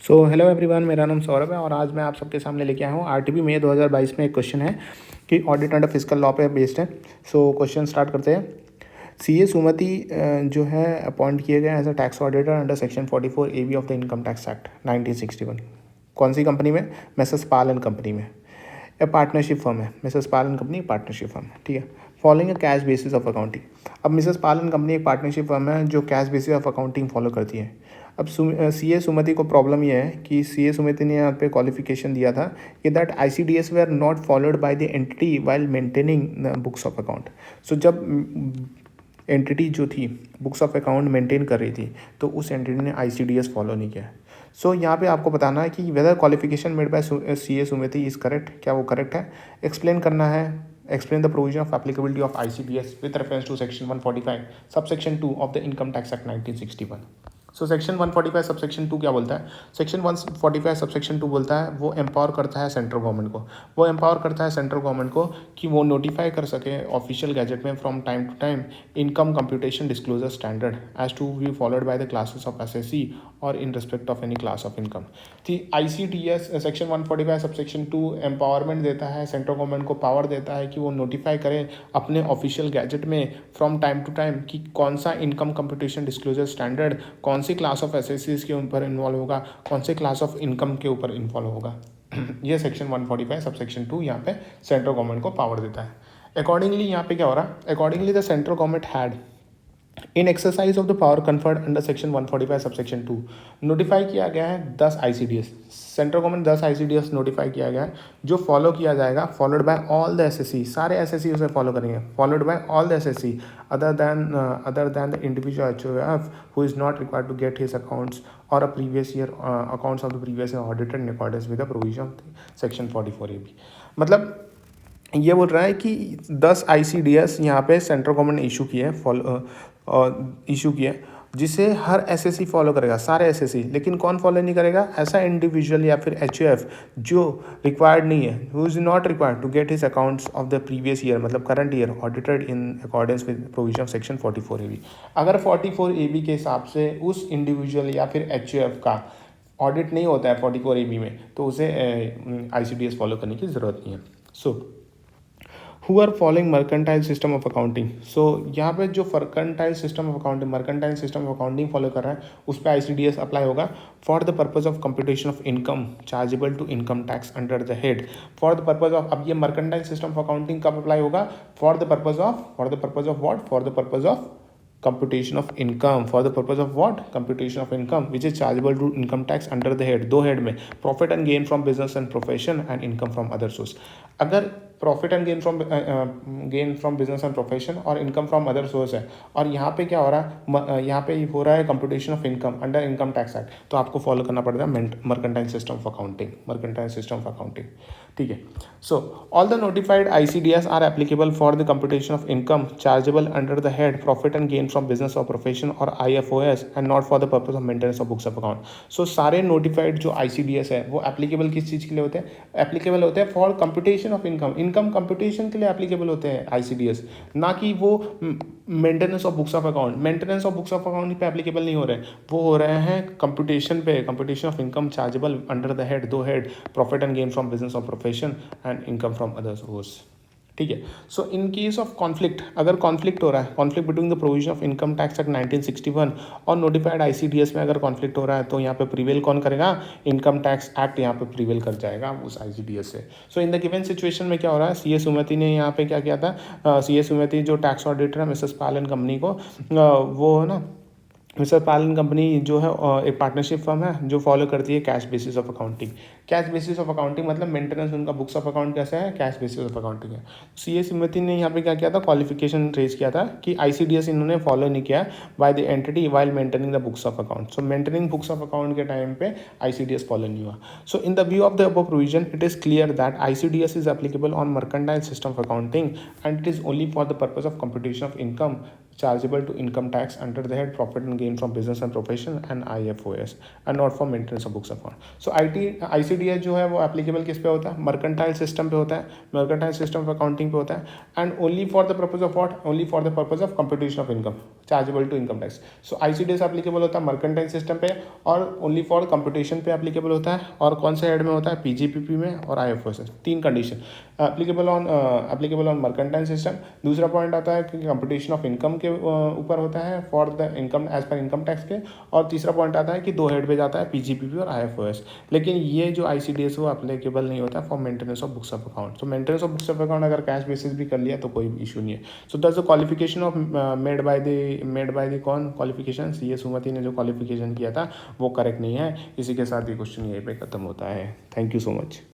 So hello everyone, मेरा नाम सौरभ है और आज मैं आप सबके सामने लेके आया हूँ आरटीबी में 2022 में एक क्वेश्चन है कि ऑडिट अंडर फिजिकल लॉ पे बेस्ड है। सो क्वेश्चन स्टार्ट करते हैं। सीए सुमति जो है अपॉइंट किए गए as a tax auditor under section 44 AB of the income tax act 1961। कौन सी कंपनी में? मैसेस पाल एंड कंपनी में। ए पार्टनरशिप फर्म है, Mrs Pal and company partnership firm है, ठीक है। Following a cash basis of accounting. अब मिसेस पाल एंड कंपनी एक पार्टनरशिप फर्म है जो cash basis of accounting follow करती है। अब सीए सुमति को प्रॉब्लम यह है कि सीए सुमति ने यहाँ पे क्वालिफिकेशन दिया था कि that ICDS were not followed by the entity while maintaining books of account. So जब एंटिटी जो थी बुक्स ऑफ अकाउंट मेंटेन कर रही थी तो उस एंटिटी ने आईसीडीएस फॉलो नहीं किया। सो यहाँ पे आपको बताना है कि whether qualification made by CA Sumati is correct, क्या वो करेक्ट है। एक्सप्लेन करना है, explain the provision of applicability of ICDS with reference to section 145 subsection 2 of the income tax act 1961। So section 145 subsection 2 क्या बोलता है? सेक्शन 145 सबसेक्शन 2 बोलता है वो एम्पावर करता है सेंट्रल गवर्नमेंट को, वो एम्पावर करता है सेंट्रल गवर्नमेंट को कि वो नोटिफाई कर सके ऑफिशियल गैजेट में from time to time income computation disclosure standard as to be followed by the classes of assessee और in respect of any class of income. The ICDS section 145 subsection 2 empowerment देता है central government को, power देता है कि वो notify करें अपने ऑफिशियल गैजेट में फ्रॉम टाइम टू टाइम कि कौन सा इनकम कंप्यूटेशन डिस्क्लोजर स्टैंडर्ड कौन सी क्लास ऑफ एसेसीज के ऊपर इन्वॉल्व होगा, कौन से क्लास ऑफ इनकम के ऊपर इन्वॉल्व होगा। ये सेक्शन 145 सबसेक्शन 2 यहाँ पे सेंट्रल गवर्नमेंट को पावर देता है। अकॉर्डिंगली यहाँ पे क्या हो रहा है? Accordingly the central government had in exercise of the power conferred under section 145 subsection 2 notify किया गया है 10 ICDS. Central government 10 ICDS notify किया गया है जो फॉलो किया जाएगा, followed by all the assessee, सारे एसएससी उसे फॉलो करेंगे, followed by all the assessee other than the individual HUF who is not required to get his accounts और a previous year accounts of the previous year audited in accordance with the provision of section 44 AB। मतलब ये बोल रहा है कि 10 ICDS यहाँ पे central government ने इशू किया है, इशू किया जिसे हर एसएससी फॉलो करेगा, सारे एसएससी। लेकिन कौन फॉलो नहीं करेगा? ऐसा इंडिविजुअल या फिर एचयूएफ जो रिक्वायर्ड नहीं है, who is not required to get his accounts of the previous year, मतलब current year audited in accordance with provision of section 44 AB। अगर 44 AB के हिसाब से उस इंडिविजुअल या फिर एचयूएफ का ऑडिट नहीं होता है 44 AB में तो उसे आईसीडीएस फॉलो करने की ज़रूरत नहीं है। सो who are following mercantile system of accounting। so यहाँ पे जो mercantile system of accounting, mercantile system of accounting follow कर रहा है उस पर ICDS अप्लाई होगा for the purpose of computation of income chargeable to income tax under the head for the purpose of. अब ये mercantile system of accounting कब apply होगा? For the purpose of what? For the purpose of computation of income, for the purpose of what? Computation of income which is chargeable to income tax under the head, दो head में profit and gain from business and profession and income from other source. अगर profit and gain from business and profession और income from other source है और यहाँ पे क्या हो रहा है? यहाँ पे हो रहा है computation of income under income tax act, तो आपको फॉलो करना पड़ेगा mercantile system of accounting, mercantile system of accounting, ठीक है। So all the notified ICDS are applicable for the computation of income chargeable under the head profit and gain from business और profession और IFOS and not for the purpose of maintenance of books of account. So सारे notified जो ICDS है वो applicable किस चीज़ के लिए होते हैं? एप्लीकेबल होते हैं for computation of income, income computation के लिए एप्लीकेबल होते हैं ICDS, ना कि वो maintenance of books of account. Maintenance of books of account पे एप्लीकेबल नहीं हो रहे, वो हो रहे हैं कंप्यूटेशन पे, computation of income chargeable under the head, दो head, profit and gain from business और profession and income from other source, ठीक है। So in case of conflict, अगर कॉन्फ्लिक्ट हो रहा है, conflict between the provision of income tax act 1961 और notified ICDS में अगर कॉन्फ्लिक्ट हो रहा है तो यहाँ पे प्रीवेल कौन करेगा? इनकम टैक्स एक्ट यहाँ पे प्रीवेल कर जाएगा उस ICDS से। सो इन द गिवन सिचुएशन में क्या हो रहा है? सीए सुमति ने यहाँ पे क्या किया था? सीए सुमति जो टैक्स ऑडिटर है मिसेस पाल एंड कंपनी को, वो है ना मिस्टर पाल एंड कंपनी जो है एक पार्टनरशिप फर्म है जो फॉलो करती है cash basis of accounting. Cash basis of accounting मतलब मेंटेनेंस उनका बुक्स ऑफ अकाउंट कैसा है? कैश बेसिस ऑफ अकाउंटिंग है। सीए सुमति ने यहाँ पे क्या किया था? क्वालिफिकेशन रेज किया था कि ICDS इन्होंने फॉलो नहीं किया by the entity while maintaining the books of account. So maintaining books of account के टाइम पे ICDS फॉलो नहीं हुआ। So in the view of the above provision it is clear that ICDS is applicable on mercantile system of accounting and it is only for the purpose of computation of income chargeable to income tax under the head profit and gain from business and profession and IFOS and not for maintenance of books of account। so ICDS जो है वो applicable किस पे होता है? mercantile system पे होता है, mercantile system of accounting पे होता है and only for the purpose of what? only for the purpose of computation of income। Chargeable to income tax. So ICDS applicable होता है मर्केंटाइल सिस्टम पे और ओनली फॉर कंप्यूटेशन पे applicable होता है। और कौन से हेड में होता है? PGPP में और IFRS। तीन condition applicable on mercantile system. दूसरा पॉइंट आता है कि कंप्यूटेशन ऑफ इनकम के ऊपर होता है फॉर द इनकम एज पर इनकम टैक्स के। और तीसरा पॉइंट आता है कि दो हेड पे जाता है PGPP और IFRS। लेकिन ये जो ICDS वो एप्लीकेबल नहीं होता for maintenance of books of account. तो maintenance of books of account अगर कैश बेसिस भी कर लिया तो कोई इशू नहीं है। So that's the qualification of made by the कौन क्वालिफिकेशन? CA सुमति ने जो क्वालिफिकेशन किया था वो करेक्ट नहीं है। इसी के साथ ये क्वेश्चन यहीं पे खत्म होता है। Thank you so much.